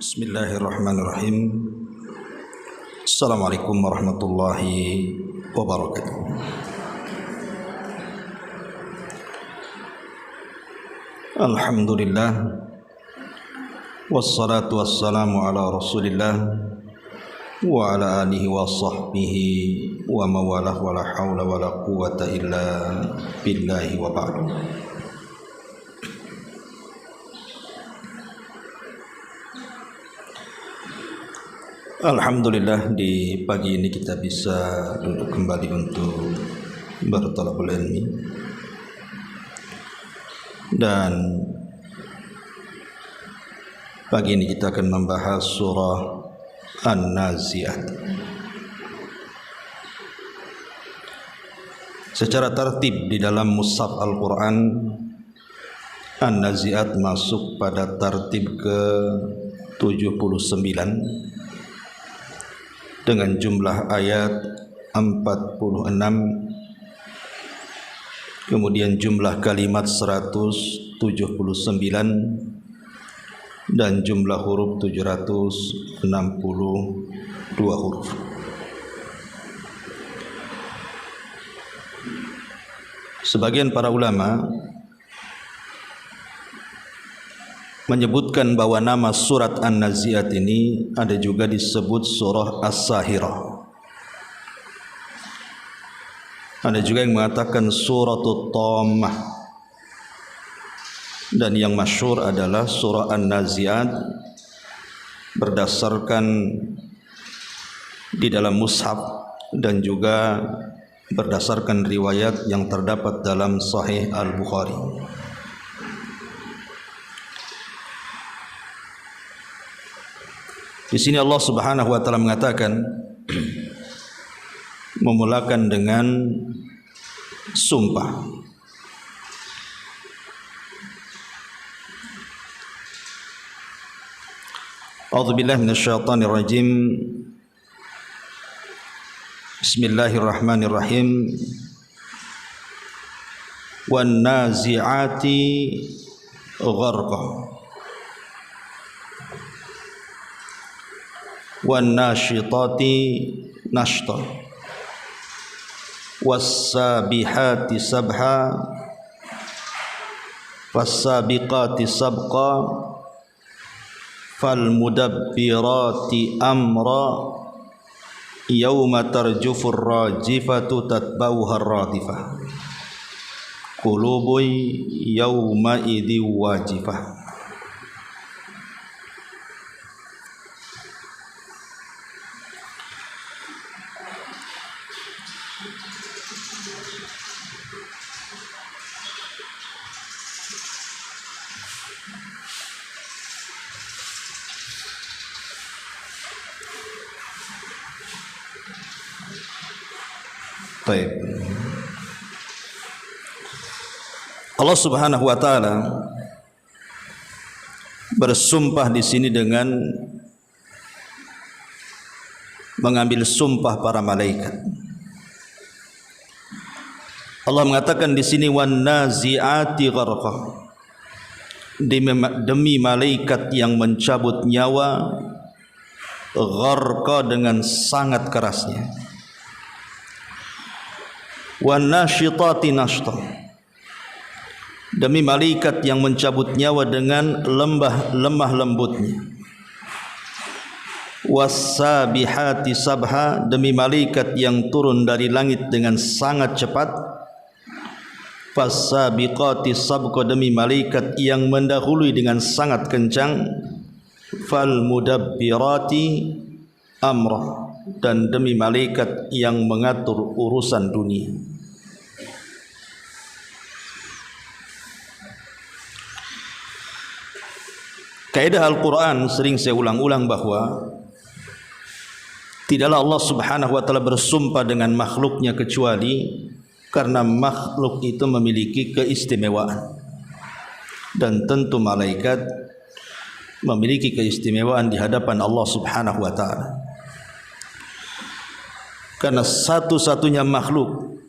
Bismillahirrahmanirrahim. Assalamualaikum warahmatullahi wabarakatuh. Alhamdulillah, wassalatu wassalamu ala rasulillah wa ala alihi wa sahbihi wa mawalah wa la hawla wa la quwata illa billahi wa ba'du. Alhamdulillah, di pagi ini kita bisa duduk kembali untuk bertalabul ilmi, dan pagi ini kita akan membahas surah An-Nazi'at. Secara tertib di dalam mushaf Al-Quran, An-Nazi'at masuk pada tertib ke-79 dengan jumlah ayat 46, kemudian jumlah kalimat 179, dan jumlah huruf 762 huruf. Sebagian para ulama menyebutkan bahwa nama surat An-Nazi'at ini ada juga disebut surah As-Sahirah. Ada juga yang mengatakan suratul Tammah. Dan yang masyhur adalah surah An-Nazi'at berdasarkan di dalam mushaf dan juga berdasarkan riwayat yang terdapat dalam Sahih Al-Bukhari. Di sini Allah Subhanahu wa taala mengatakan, memulakan dengan sumpah. A'udzubillahi minasyaitonir rajim. Bismillahirrahmanirrahim. Wan nazi'ati gharqa wan nashitati nashta was-sabihati sabha was-sabiqati sabqa fal-mudabbirati amra yawma tarjufur rajifatu tatbauhar radifah qulubun yawma idzi wajifah. Baik. Allah Subhanahu wa taala bersumpah di sini dengan mengambil sumpah para malaikat. Allah mengatakan di sini wan nazi'ati gharqa, demi malaikat yang mencabut nyawa, gharqa dengan sangat kerasnya. Wan nashitati nashta, demi malaikat yang mencabut nyawa dengan lemah lembutnya. Was-sabihati sabha, demi malaikat yang turun dari langit dengan sangat cepat. Fas-sabiqati sabqa, demi malaikat yang mendahului dengan sangat kencang. Fal-mudabbirati amra, dan demi malaikat yang mengatur urusan dunia. Kaidah Al-Quran sering saya ulang-ulang bahwa tidaklah Allah Subhanahu wa taala bersumpah dengan makhluknya kecuali karena makhluk itu memiliki keistimewaan. Dan tentu malaikat memiliki keistimewaan di hadapan Allah Subhanahu wa taala. Karena satu-satunya makhluk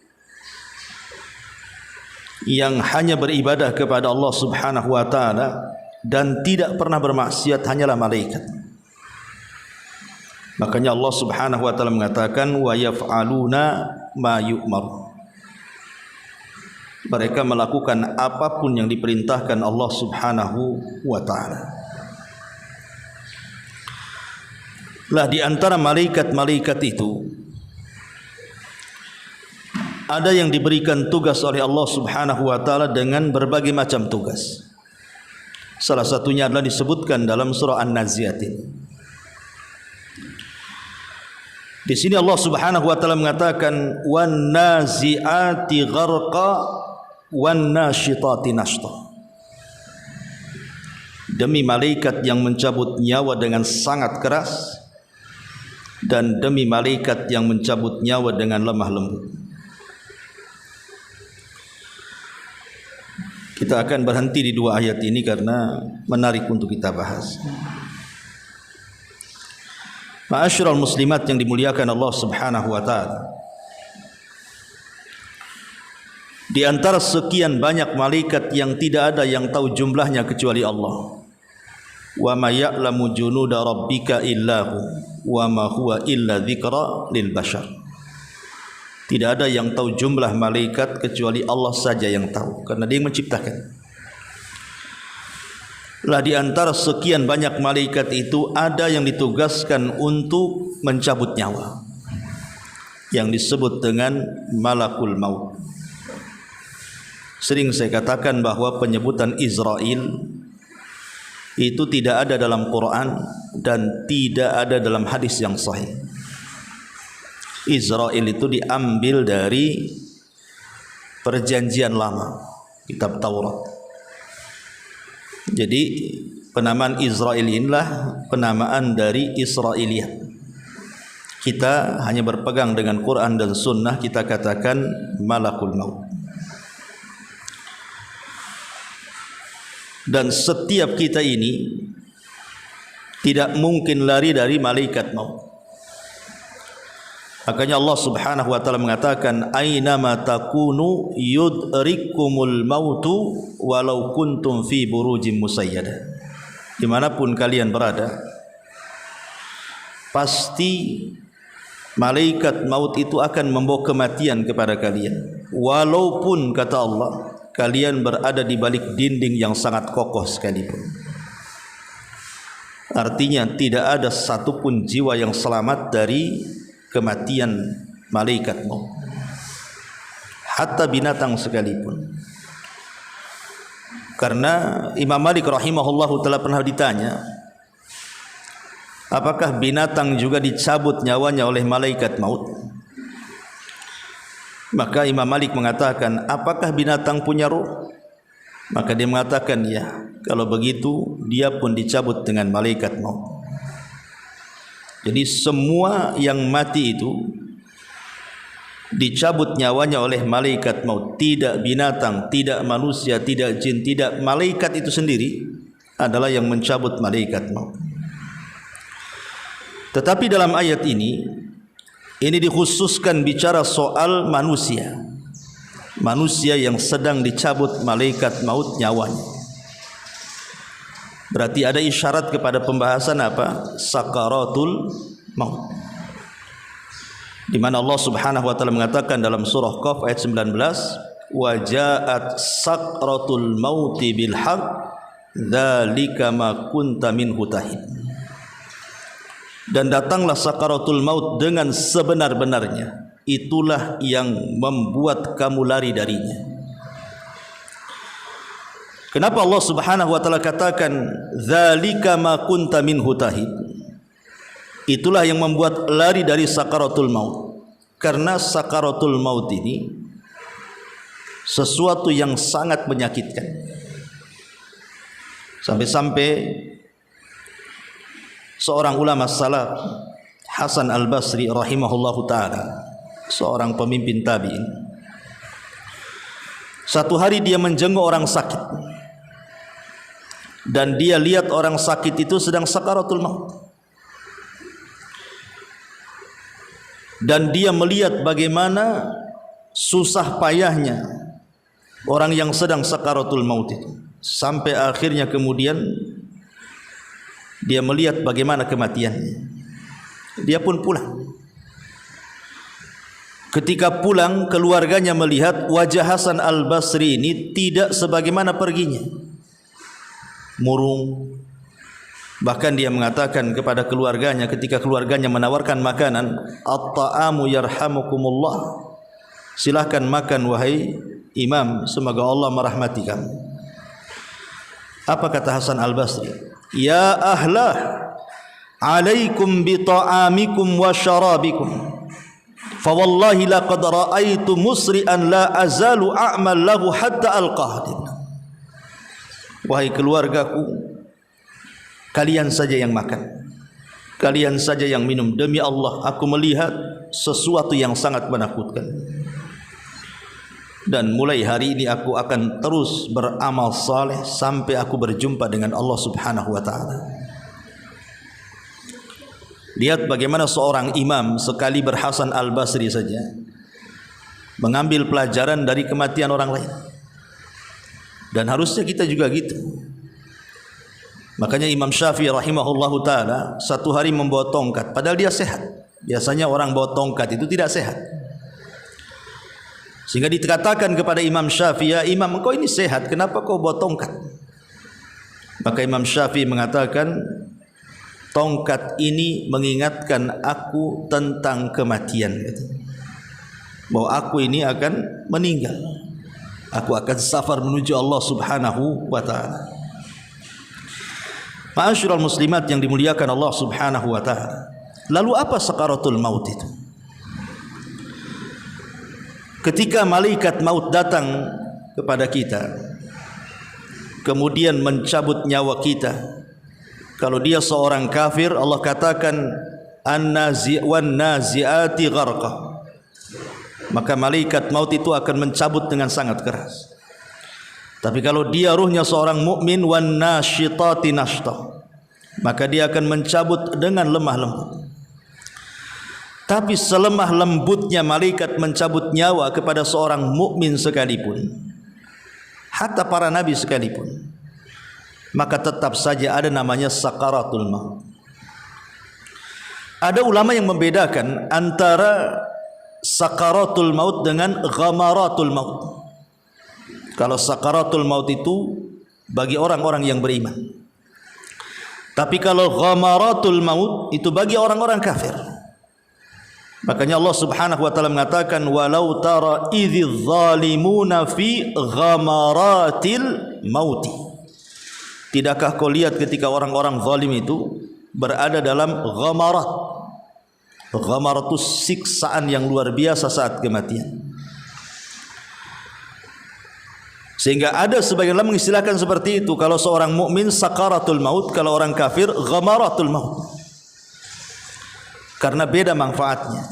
yang hanya beribadah kepada Allah Subhanahu wa taala dan tidak pernah bermaksiat hanyalah malaikat. Makanya Allah Subhanahu wa taala mengatakan wa yaf'aluna ma yu'mar. Mereka melakukan apapun yang diperintahkan Allah Subhanahu wa taala. Lah di antara malaikat-malaikat itu ada yang diberikan tugas oleh Allah Subhanahu wa taala dengan berbagai macam tugas. Salah satunya adalah disebutkan dalam surah An-Nazi'at. Di sini Allah Subhanahu wa taala mengatakan wan nazi'ati gharqa wan nasyitati nashta. Demi malaikat yang mencabut nyawa dengan sangat keras dan demi malaikat yang mencabut nyawa dengan lemah lembut. Kita akan berhenti di dua ayat ini karena menarik untuk kita bahas. Ma'asyiral muslimat yang dimuliakan Allah Subhanahu wa taala. Di antara sekian banyak malaikat yang tidak ada yang tahu jumlahnya kecuali Allah. Wa ma ya'lamu junuda rabbika illahu wa ma huwa illa dzikra lil bashar. Tidak ada yang tahu jumlah malaikat kecuali Allah saja yang tahu, karena Dia yang menciptakan. Lah di antara sekian banyak malaikat itu ada yang ditugaskan untuk mencabut nyawa, yang disebut dengan malakul maut. Sering saya katakan bahwa penyebutan Israel itu tidak ada dalam Quran dan tidak ada dalam hadis yang sahih. Israel itu diambil dari Perjanjian Lama, kitab Taurat. Jadi penamaan Israel inilah penamaan dari Israiliyat. Kita hanya berpegang dengan Quran dan Sunnah, kita katakan malakul maut. Dan setiap kita ini tidak mungkin lari dari malaikat maut. Makanya Allah Subhanahu wa taala mengatakan aina ma takunu yudrikumul mautu walau kuntum fi burujim musayyada. Dimanapun kalian berada, pasti malaikat maut itu akan membawa kematian kepada kalian, walaupun kata Allah kalian berada di balik dinding yang sangat kokoh sekalipun. Artinya tidak ada satupun jiwa yang selamat dari kematian malaikat maut, hatta binatang sekalipun. Karena Imam Malik rahimahullahu taala pernah ditanya, apakah binatang juga dicabut nyawanya oleh malaikat maut? Maka Imam Malik mengatakan, apakah binatang punya ruh? Maka dia mengatakan, ya, kalau begitu dia pun dicabut dengan malaikat maut. Jadi semua yang mati itu dicabut nyawanya oleh malaikat maut. Tidak binatang, tidak manusia, tidak jin, tidak, malaikat itu sendiri adalah yang mencabut malaikat maut. Tetapi dalam ayat ini dikhususkan bicara soal manusia. Manusia yang sedang dicabut malaikat maut nyawanya. Berarti ada isyarat kepada pembahasan apa? Sakaratul maut. Di mana Allah Subhanahu wa taala mengatakan dalam surah Qaf ayat 19, wa ja'at sakratul mauti bil haqq dzalika ma kunta minhu tahid. Dan datanglah sakaratul maut dengan sebenar-benarnya, itulah yang membuat kamu lari darinya. Kenapa Allah Subhanahu wa taala katakan dzalika ma kunta minhu tahid? Itulah yang membuat lari dari sakaratul maut. Karena sakaratul maut ini sesuatu yang sangat menyakitkan. Sampai-sampai seorang ulama salaf, Hasan Al-Basri rahimahullahu taala, seorang pemimpin tabi'in, satu hari dia menjenguk orang sakit. Dan dia lihat orang sakit itu sedang sakaratul maut. Dan dia melihat bagaimana susah payahnya orang yang sedang sakaratul maut itu. Sampai akhirnya kemudian dia melihat bagaimana kematiannya. Dia pun pulang. Ketika pulang, keluarganya melihat wajah Hasan Al-Basri ini tidak sebagaimana perginya, murung. Bahkan dia mengatakan kepada keluarganya ketika keluarganya menawarkan makanan, "At-ta'amu yarhamukumullah." Silahkan makan wahai imam, semoga Allah merahmati kamu. Apa kata Hasan Al-Basri? "Ya ahlah, alaikum bi ta'amikum wa syarabikum. Fa wallahi laqad ra'aitu musri'an la azalu a'mal lahu hatta alqah." Wahai keluargaku, kalian saja yang makan, kalian saja yang minum. Demi Allah, aku melihat sesuatu yang sangat menakutkan. Dan mulai hari ini aku akan terus beramal saleh sampai aku berjumpa dengan Allah Subhanahu wa taala. Lihat bagaimana seorang imam sekali berHasan Al-Basri saja mengambil pelajaran dari kematian orang lain. Dan harusnya kita juga gitu. Makanya Imam Syafi'i rahimahullahu taala satu hari membawa tongkat padahal dia sehat. Biasanya orang bawa tongkat itu tidak sehat. Sehingga dikatakan kepada Imam Syafi'i, "Ya Imam, engkau ini sehat, kenapa kau bawa tongkat?" Maka Imam Syafi'i mengatakan, "Tongkat ini mengingatkan aku tentang kematian, bahwa aku ini akan meninggal. Aku akan safar menuju Allah Subhanahu wa taala." Ma'asyiral muslimat yang dimuliakan Allah Subhanahu wa taala. Lalu apa sakaratul maut itu? Ketika malaikat maut datang kepada kita, kemudian mencabut nyawa kita. Kalau dia seorang kafir, Allah katakan an-nazi'ati gharqa. Maka malaikat maut itu akan mencabut dengan sangat keras. Tapi kalau dia ruhnya seorang mukmin, wan nasyitati nashta, maka dia akan mencabut dengan lemah lembut. Tapi selemah lembutnya malaikat mencabut nyawa kepada seorang mukmin sekalipun, hatta para nabi sekalipun, maka tetap saja ada namanya sakaratul maut. Ada ulama yang membedakan antara sakaratul maut dengan ghamaratul maut. Kalau sakaratul maut itu bagi orang-orang yang beriman. Tapi kalau ghamaratul maut itu bagi orang-orang kafir. Makanya Allah Subhanahu wa taala mengatakan, "Walau tara idz zalimuna fi ghamaratil mauti." Tidakkah kau lihat ketika orang-orang zalim itu berada dalam ghamarat. Ghamarat itu siksaan yang luar biasa saat kematian. Sehingga ada sebagian ulama mengistilahkan seperti itu. Kalau seorang mukmin sakaratul maut, kalau orang kafir ghamaratul maut. Karena beda manfaatnya.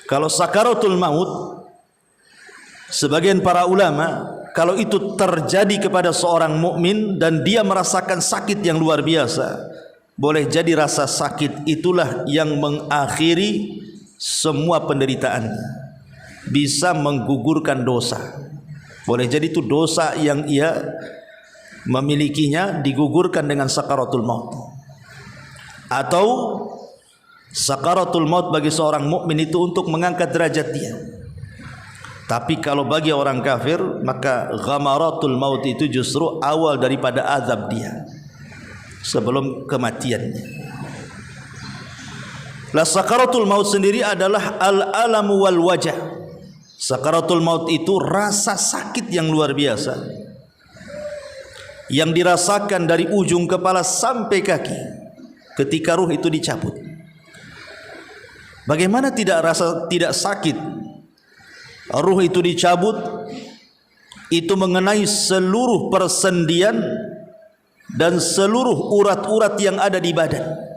Kalau sakaratul maut, sebagian para ulama, kalau itu terjadi kepada seorang mukmin dan dia merasakan sakit yang luar biasa, boleh jadi rasa sakit itulah yang mengakhiri semua penderitaannya, bisa menggugurkan dosa. Boleh jadi itu dosa yang ia memilikinya digugurkan dengan sakaratul maut. Atau sakaratul maut bagi seorang mukmin itu untuk mengangkat derajat dia. Tapi kalau bagi orang kafir, maka ghamaratul maut itu justru awal daripada azab dia sebelum kematiannya. La sakaratul maut sendiri adalah al-alamu wal wajah. Sakaratul maut itu rasa sakit yang luar biasa yang dirasakan dari ujung kepala sampai kaki ketika ruh itu dicabut. Bagaimana tidak sakit? Ruh itu dicabut, itu mengenai seluruh persendian dan seluruh urat-urat yang ada di badan.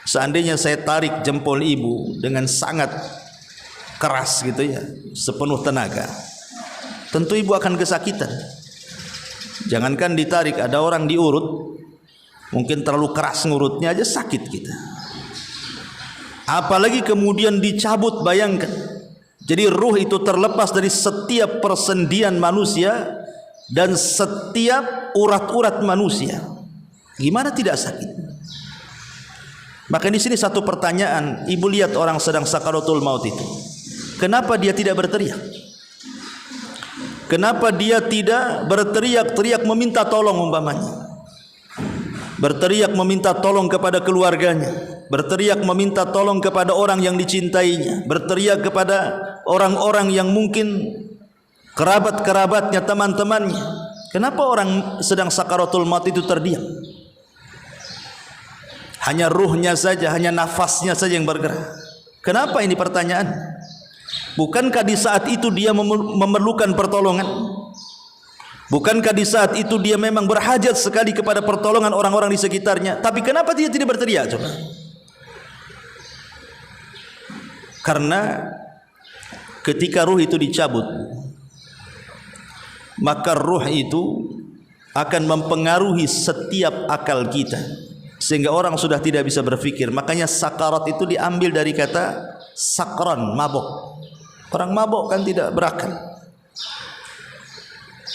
Seandainya saya tarik jempol ibu dengan sangat keras gitu ya, sepenuh tenaga, tentu ibu akan kesakitan. Jangankan ditarik, ada orang diurut, mungkin terlalu keras ngurutnya aja sakit kita. Apalagi kemudian dicabut, bayangkan. Jadi ruh itu terlepas dari setiap persendian manusia dan setiap urat-urat manusia. Gimana tidak sakit? Maka di sini satu pertanyaan, ibu lihat orang sedang sakaratul maut itu. Kenapa dia tidak berteriak? Kenapa dia tidak berteriak-teriak meminta tolong umpamanya? Berteriak meminta tolong kepada keluarganya, berteriak meminta tolong kepada orang yang dicintainya, berteriak kepada orang-orang yang mungkin kerabat-kerabatnya, teman-temannya. Kenapa orang sedang sakaratul maut itu terdiam? Hanya ruhnya saja, hanya nafasnya saja yang bergerak. Kenapa ini pertanyaan? Bukankah di saat itu dia memerlukan pertolongan? Bukankah di saat itu dia memang berhajat sekali kepada pertolongan orang-orang di sekitarnya? Tapi kenapa dia tidak berteriak? Coba. Karena ketika ruh itu dicabut, maka ruh itu akan mempengaruhi setiap akal kita, sehingga orang sudah tidak bisa berfikir. Makanya sakarat itu diambil dari kata sakran, mabok. Orang mabok kan tidak berakal.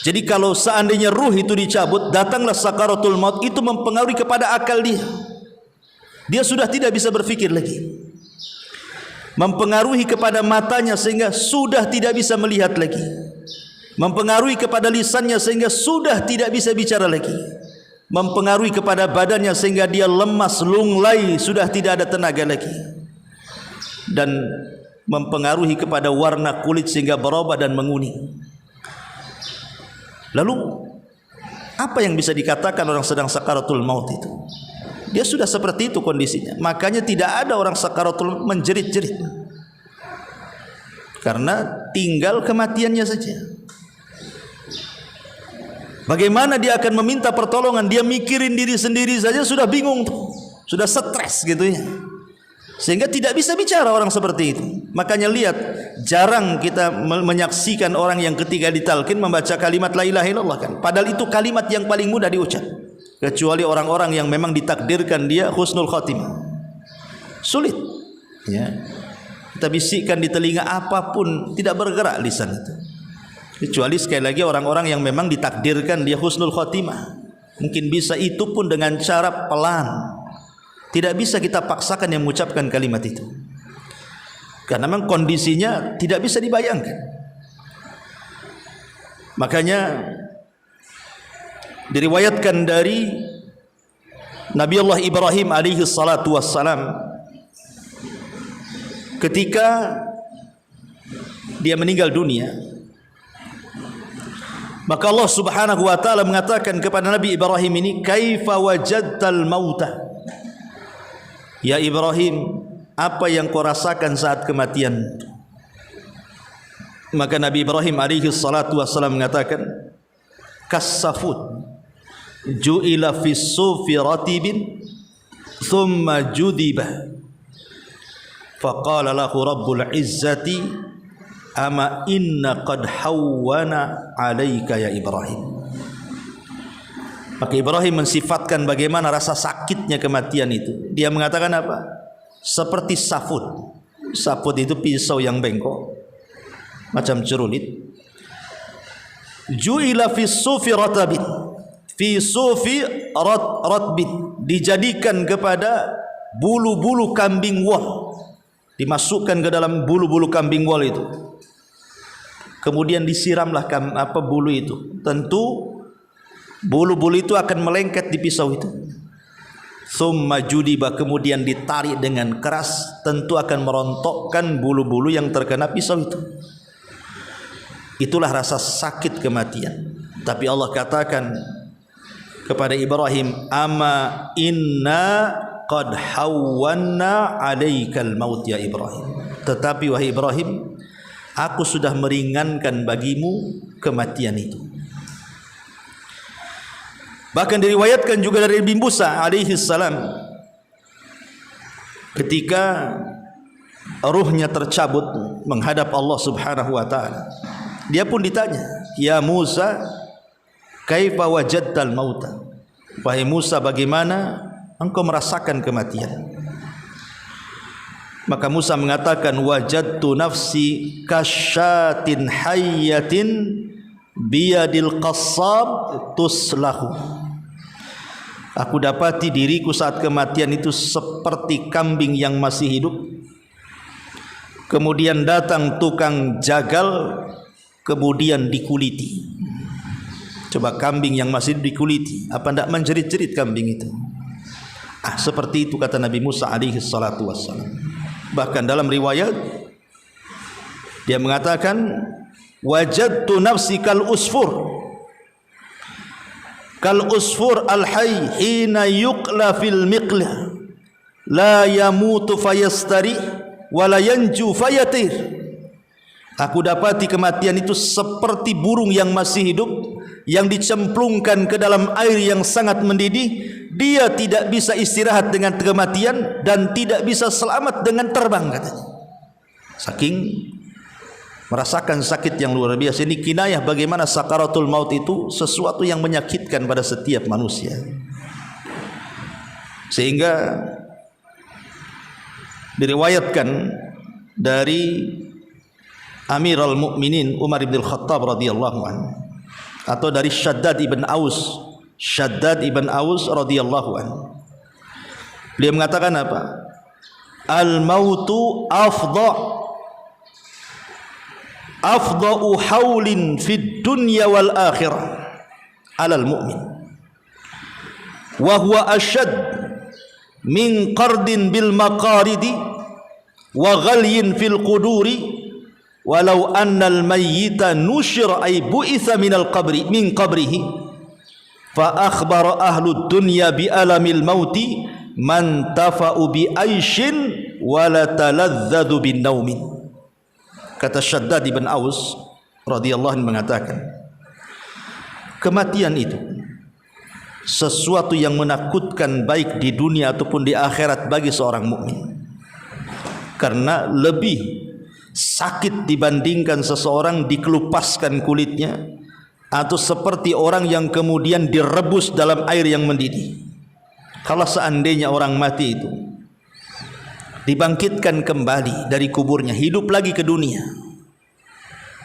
Jadi kalau seandainya ruh itu dicabut, datanglah sakaratul maut, itu mempengaruhi kepada akal dia. Dia sudah tidak bisa berfikir lagi. Mempengaruhi kepada matanya sehingga sudah tidak bisa melihat lagi. Mempengaruhi kepada lisannya sehingga sudah tidak bisa bicara lagi. Mempengaruhi kepada badannya sehingga dia lemas, lunglai, sudah tidak ada tenaga lagi. Dan mempengaruhi kepada warna kulit sehingga berubah dan menguning. Lalu apa yang bisa dikatakan orang sedang sakaratul maut itu? Dia sudah seperti itu kondisinya. Makanya tidak ada orang sakaratul menjerit-jerit, karena tinggal kematiannya saja. Bagaimana dia akan meminta pertolongan? Dia mikirin diri sendiri saja sudah bingung tuh, sudah stres gitu ya, sehingga tidak bisa bicara orang seperti itu. Makanya lihat, jarang kita menyaksikan orang yang ketika ditalqin membaca kalimat la ilaha illallah kan. Padahal itu kalimat yang paling mudah diucap, kecuali orang-orang yang memang ditakdirkan dia husnul khatimah. Sulit ya. Kita bisikkan di telinga apapun tidak bergerak lisan itu. Kecuali sekali lagi orang-orang yang memang ditakdirkan dia husnul khatimah. Mungkin bisa itu pun dengan cara pelan. Tidak bisa kita paksakan yang mengucapkan kalimat itu, karena memang kondisinya tidak bisa dibayangkan. Makanya diriwayatkan dari Nabi Allah Ibrahim alaihi salatu wassalam, ketika dia meninggal dunia, maka Allah subhanahu wa ta'ala mengatakan kepada Nabi Ibrahim ini, kaifa wajadtal mauta? Ya Ibrahim, apa yang kau rasakan saat kematian? Maka Nabi Ibrahim alaihi salatu wassalam mengatakan, kassafut ju'ila fis sufi ratibin thumma judiba faqala lahu rabbul izzati ama inna qad hawwana alaika ya Ibrahim. Maka Ibrahim mensifatkan bagaimana rasa sakitnya kematian itu. Dia mengatakan apa? Seperti safut. Safut itu pisau yang bengkok, macam cerulit. Ju'ila fi sufi ratabin, fi sufi ratbin, dijadikan kepada bulu-bulu kambing wol, dimasukkan ke dalam bulu-bulu kambing wol itu. Kemudian disiramlah bulu itu. Tentu bulu-bulu itu akan melengket di pisau itu. Thumma judiba, kemudian ditarik dengan keras, tentu akan merontokkan bulu-bulu yang terkena pisau itu. Itulah rasa sakit kematian. Tapi Allah katakan kepada Ibrahim, ama inna qad hawwanna alaikal maut ya Ibrahim. Tetapi wahai Ibrahim, aku sudah meringankan bagimu kematian itu. Bahkan diriwayatkan juga dari Nabi Musa alaihi salam, ketika ruhnya tercabut menghadap Allah subhanahu wa ta'ala, dia pun ditanya, ya Musa, kaifa wajadtal mauta? Wahai Musa, bagaimana engkau merasakan kematian? Maka Musa mengatakan, wajadtu nafsi kasyatin hayyatin biyadil qassab tuslahu. Aku dapati diriku saat kematian itu seperti kambing yang masih hidup. Kemudian datang tukang jagal, kemudian dikuliti. Coba kambing yang masih dikuliti, apa tidak menjerit-jerit kambing itu? Seperti itu kata Nabi Musa alaihi salatu wassalam. Bahkan dalam riwayat dia mengatakan, wajadtu nafsi kal usfur al-hayy hina yuqla fil miqlah la yamutu fayastari wa la yanju fayatir. Aku dapati kematian itu seperti burung yang masih hidup, yang dicemplungkan ke dalam air yang sangat mendidih. Dia tidak bisa istirahat dengan kematian dan tidak bisa selamat dengan terbang, katanya. Saking merasakan sakit yang luar biasa. Ini kinayah bagaimana sakaratul maut itu sesuatu yang menyakitkan pada setiap manusia. Sehingga diriwayatkan dari Amirul Mukminin Umar bin Khattab radhiyallahu anhu, atau dari Shaddad ibn Aus radhiyallahu anhu. Beliau mengatakan apa? Al-mautu afda'u haulin fid dunya wal akhirah 'alal mu'min. Wa huwa ashad min qardin bil maqaridi wa ghalyin fil quduri walau annal mayyita nushira ay bu'itha minal qabri min qabrihi fa akhbara ahlud dunya bi alamil mauti man tafa'u bi aishin wa la taladzadu bin naumin. Kata Shaddad ibn Aus radhiyallahu anhu mengatakan, kematian itu sesuatu yang menakutkan baik di dunia ataupun di akhirat bagi seorang mukmin, karena lebih sakit dibandingkan seseorang dikelupaskan kulitnya atau seperti orang yang kemudian direbus dalam air yang mendidih. Kalau seandainya orang mati itu dibangkitkan kembali dari kuburnya, hidup lagi ke dunia,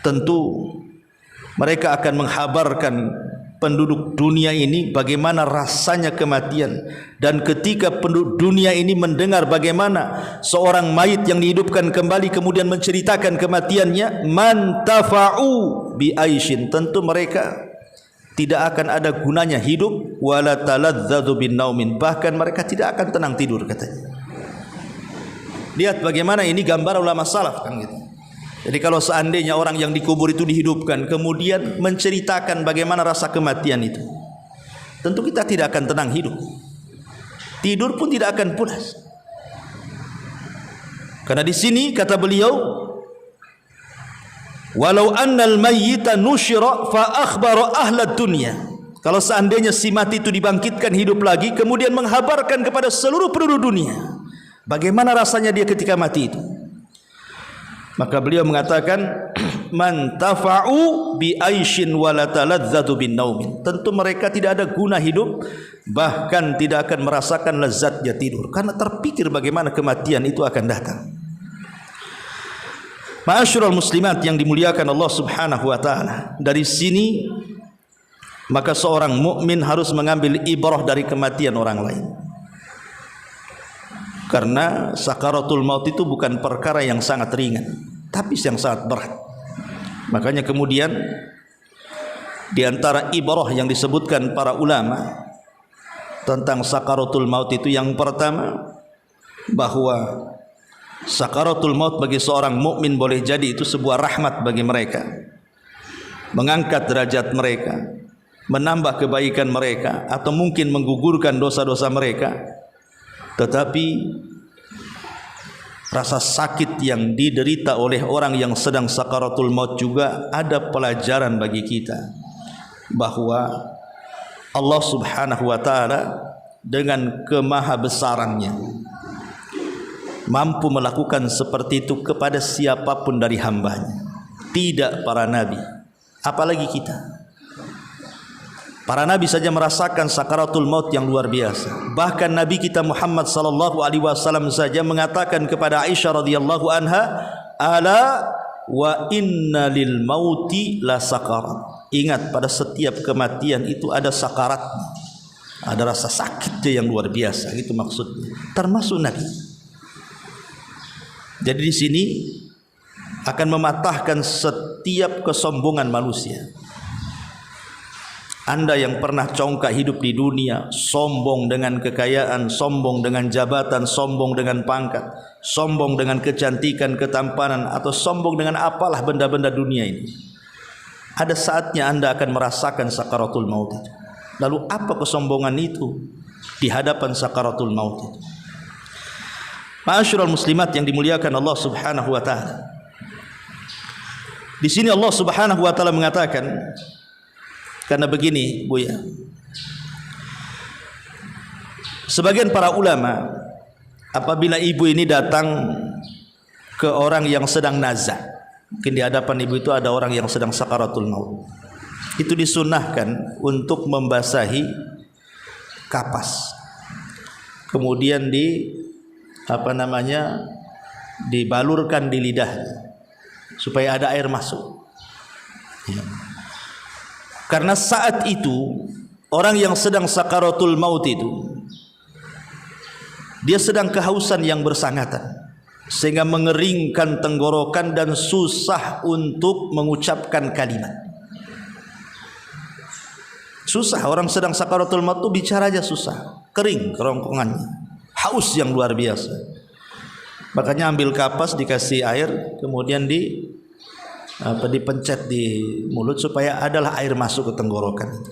tentu mereka akan menghabarkan penduduk dunia ini bagaimana rasanya kematian. Dan ketika penduduk dunia ini mendengar bagaimana seorang mayit yang dihidupkan kembali kemudian menceritakan kematiannya, man tafa'u bi aishin, tentu mereka tidak akan ada gunanya hidup, wala taladzadu bin naumin, bahkan mereka tidak akan tenang tidur, katanya. Lihat bagaimana ini gambar ulama salaf, kan gitu. Jadi kalau seandainya orang yang dikubur itu dihidupkan kemudian menceritakan bagaimana rasa kematian itu, tentu kita tidak akan tenang hidup. Tidur pun tidak akan pulas. Karena di sini kata beliau, walau annal mayyita nusyira fa akhbara ahlad dunya. Kalau seandainya si mati itu dibangkitkan hidup lagi kemudian menghabarkan kepada seluruh penduduk dunia bagaimana rasanya dia ketika mati itu, maka beliau mengatakan man tafa'u bi aishin wa la taladzatu bin naumin, tentu mereka tidak ada guna hidup, bahkan tidak akan merasakan lezatnya tidur karena terpikir bagaimana kematian itu akan datang. Ma'asyiral muslimat yang dimuliakan Allah Subhanahu wa taala, dari sini maka seorang mukmin harus mengambil ibrah dari kematian orang lain. Karena sakaratul maut itu bukan perkara yang sangat ringan, tapi yang sangat berat. Makanya kemudian di antara ibrah yang disebutkan para ulama tentang sakaratul maut itu, yang pertama bahwa sakaratul maut bagi seorang mukmin boleh jadi itu sebuah rahmat bagi mereka, mengangkat derajat mereka, menambah kebaikan mereka, atau mungkin menggugurkan dosa-dosa mereka. Tetapi rasa sakit yang diderita oleh orang yang sedang sakaratul maut juga ada pelajaran bagi kita, bahwa Allah Subhanahu wa taala dengan kemahabesarannya mampu melakukan seperti itu kepada siapapun dari hambanya, tidak para nabi, apalagi kita. Para nabi saja merasakan sakaratul maut yang luar biasa. Bahkan Nabi kita Muhammad sallallahu alaihi wasallam saja mengatakan kepada Aisyah radhiyallahu anha, ala wa inna lil mauti la sakarat. Ingat, pada setiap kematian itu ada sakaratnya. Ada rasa sakitnya yang luar biasa, itu maksudnya. Termasuk Nabi. Jadi di sini akan mematahkan setiap kesombongan manusia. Anda yang pernah congkak hidup di dunia, sombong dengan kekayaan, sombong dengan jabatan, sombong dengan pangkat, sombong dengan kecantikan, ketampanan, atau sombong dengan apalah benda-benda dunia ini, ada saatnya Anda akan merasakan sakaratul maut itu. Lalu apa kesombongan itu di hadapan sakaratul maut itu? Ma'asyiral muslimat yang dimuliakan Allah Subhanahu wa taala. Di sini Allah Subhanahu wa taala mengatakan, karena begini, Bu ya. Sebagian para ulama, apabila ibu ini datang ke orang yang sedang nazak, mungkin di hadapan ibu itu ada orang yang sedang sakaratul maut, itu disunnahkan untuk membasahi kapas, kemudian dibalurkan di lidahnya supaya ada air masuk. Ya. Karena saat itu orang yang sedang sakaratul maut itu, dia sedang kehausan yang bersangatan, sehingga mengeringkan tenggorokan dan susah untuk mengucapkan kalimat. Susah, orang sedang sakaratul maut itu bicaranya susah, kering kerongkongannya, haus yang luar biasa. Makanya ambil kapas, dikasih air, kemudian dipencet di mulut supaya adalah air masuk ke tenggorokan itu,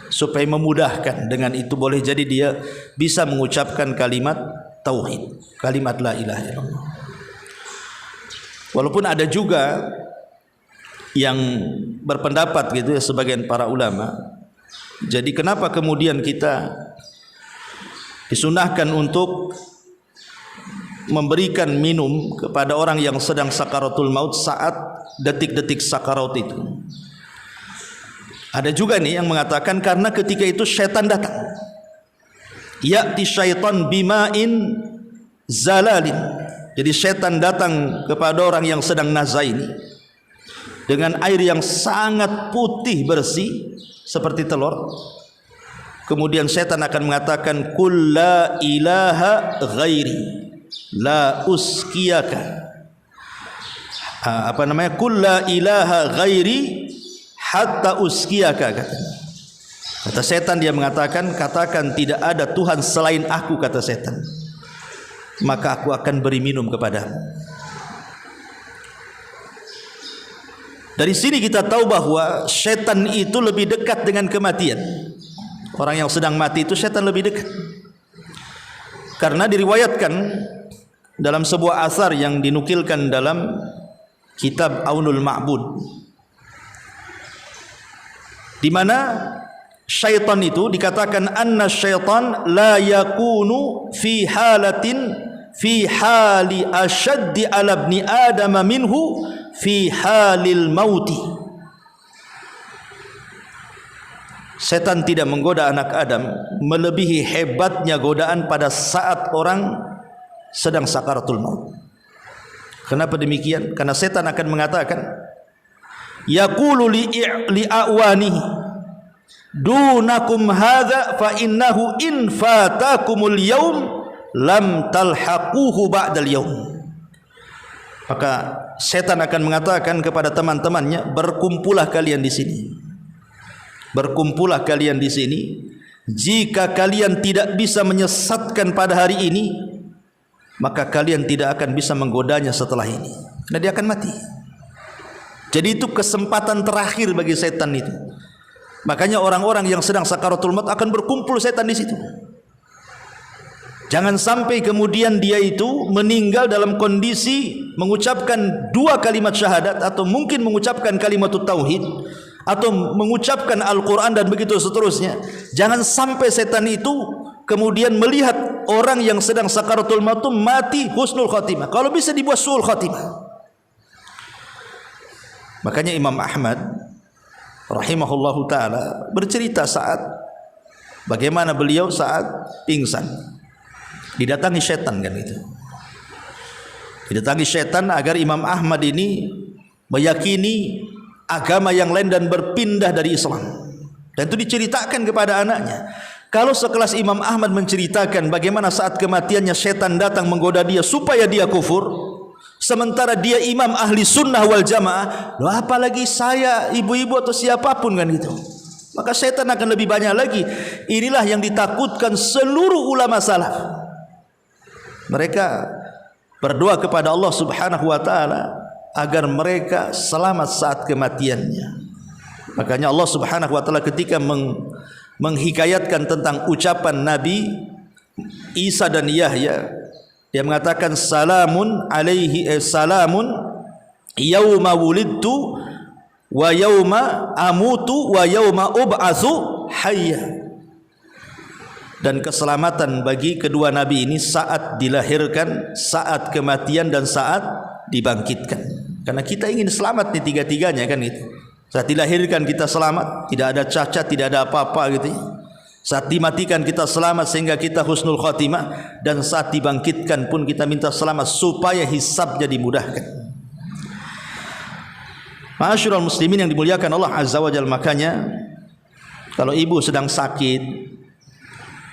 supaya memudahkan. Dengan itu boleh jadi dia bisa mengucapkan kalimat tauhid, kalimat la ilaha illallah. Walaupun ada juga yang berpendapat gitu ya, sebagian para ulama, jadi kenapa kemudian kita disunahkan untuk memberikan minum kepada orang yang sedang sakaratul maut saat detik-detik sakarat itu? Ada juga nih yang mengatakan karena ketika itu syaitan datang. Ya'ti syaitan bima'in zalalin. Jadi syaitan datang kepada orang yang sedang nazah ini dengan air yang sangat putih bersih seperti telur. Kemudian syaitan akan mengatakan, "Qul la ilaha ghairi la uskiyaka." Qul la ilaha ghairi hatta uskiyaka, kata setan. Dia mengatakan, katakan tidak ada Tuhan selain aku, kata setan, maka aku akan beri minum kepadamu. Dari sini kita tahu bahwa setan itu lebih dekat dengan kematian. Orang yang sedang mati itu setan lebih dekat, karena diriwayatkan dalam sebuah asar yang dinukilkan dalam kitab Aunul Ma'bud, di mana syaitan itu dikatakan anna syaitan la yakunu fi hali ashaddi ala ibni adam minhu fi halil mauti. Setan tidak menggoda anak Adam melebihi hebatnya godaan pada saat orang sedang sakaratul maut. Kenapa demikian? Karena setan akan mengatakan, yaqulu li'awanihi dunakum hadza fa innahu in fatakumul yaum lam talhaquhu ba'dal yaum. Maka setan akan mengatakan kepada teman-temannya, berkumpullah kalian di sini. Berkumpullah kalian di sini. Jika kalian tidak bisa menyesatkan pada hari ini, maka kalian tidak akan bisa menggodanya setelah ini. Karena dia akan mati. Jadi itu kesempatan terakhir bagi setan itu. Makanya orang-orang yang sedang sakaratul maut akan berkumpul setan di situ. Jangan sampai kemudian dia itu meninggal dalam kondisi mengucapkan 2 kalimat syahadat, atau mungkin mengucapkan kalimat tauhid, atau mengucapkan Al-Quran dan begitu seterusnya. Jangan sampai setan itu kemudian melihat orang yang sedang sakaratul maut mati husnul khatimah. Kalau bisa dibuat suul khatimah. Makanya Imam Ahmad rahimahullahu ta'ala bercerita saat bagaimana beliau saat pingsan didatangi setan, kan itu. Didatangi setan agar Imam Ahmad ini meyakini agama yang lain dan berpindah dari Islam. Dan itu diceritakan kepada anaknya. Kalau sekelas Imam Ahmad menceritakan bagaimana saat kematiannya setan datang menggoda dia supaya dia kufur, sementara dia imam ahli sunnah wal jamaah, loh apalagi saya, ibu-ibu atau siapapun kan gitu. Maka setan akan lebih banyak lagi. Inilah yang ditakutkan seluruh ulama salaf. Mereka berdoa kepada Allah Subhanahu wa taala agar mereka selamat saat kematiannya. Makanya Allah Subhanahu wa taala ketika menghikayatkan tentang ucapan Nabi Isa dan Yahya, dia mengatakan salamun alaihi salamun yauma wulidtu wa yauma amutu wa yauma ub'atsu hayya. Dan keselamatan bagi kedua nabi ini saat dilahirkan, saat kematian, dan saat dibangkitkan. Karena kita ingin selamat nih tiga-tiganya kan itu. Saat dilahirkan kita selamat, tidak ada cacat, tidak ada apa-apa gitu. Saat dimatikan kita selamat sehingga kita husnul khatimah, dan saat dibangkitkan pun kita minta selamat supaya hisabnya dimudahkan. Ma'asyiral muslimin yang dimuliakan Allah Azza wa Jalla, makanya kalau ibu sedang sakit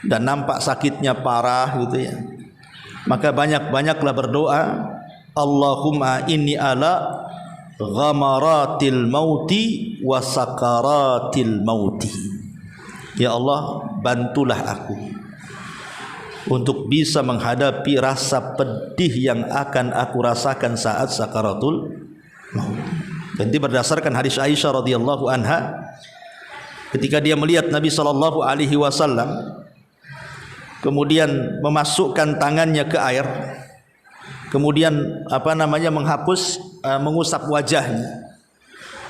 dan nampak sakitnya parah gitu ya, maka banyak-banyaklah berdoa, Allahumma inni ala ghamaratil mauti wa sakaratil mauti. Ya Allah, bantulah aku untuk bisa menghadapi rasa pedih yang akan aku rasakan saat sakaratul maut. Dan ini berdasarkan hadis Aisyah radhiyallahu anha ketika dia melihat Nabi sallallahu alaihi wasallam kemudian memasukkan tangannya ke air, kemudian mengusap wajahnya,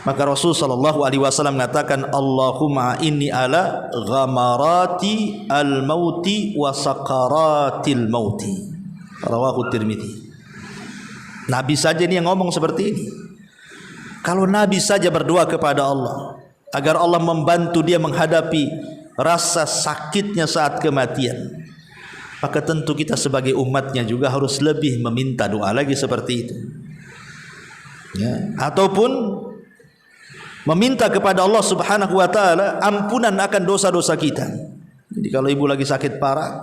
maka Rasul sallallahu alaihi wasallam mengatakan, Allahumma inni ala ghamarati al-mauti wa sakaratil mauti. Rawahu Tirmidzi. Nabi saja ini yang ngomong seperti ini. Kalau Nabi saja berdoa kepada Allah agar Allah membantu dia menghadapi rasa sakitnya saat kematian, maka tentu kita sebagai umatnya juga harus lebih meminta doa lagi seperti itu ya. Ataupun meminta kepada Allah Subhanahu wa taala ampunan akan dosa-dosa kita. Jadi kalau ibu lagi sakit parah,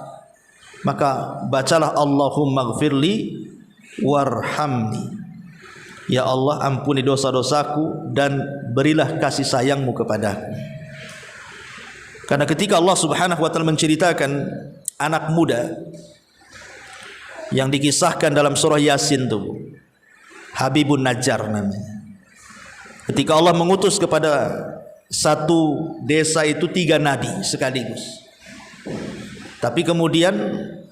maka bacalah Allahumma gfirli warhamni. Ya Allah, ampuni dosa-dosaku dan berilah kasih sayangmu kepadaku. Karena ketika Allah Subhanahu wa taala menceritakan anak muda yang dikisahkan dalam surah Yasin itu, Habibun Najjar namanya. Ketika Allah mengutus kepada satu desa itu 3 nabi sekaligus, tapi kemudian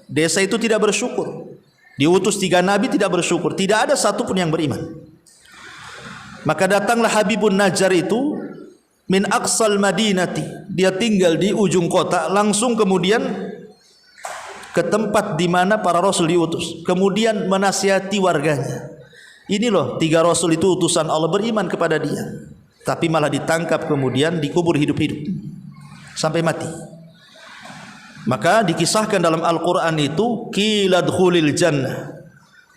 desa itu tidak bersyukur. Diutus 3 nabi tidak bersyukur, tidak ada satu pun yang beriman. Maka datanglah Habibun Najjar itu min aqsal madinati, dia tinggal di ujung kota, langsung kemudian ke tempat di mana para rasul diutus, kemudian menasihati warganya. Ini loh 3 rasul itu utusan Allah, beriman kepada dia, tapi malah ditangkap kemudian dikubur hidup-hidup sampai mati. Maka dikisahkan dalam Al-Quran itu, qila dkhulil jannah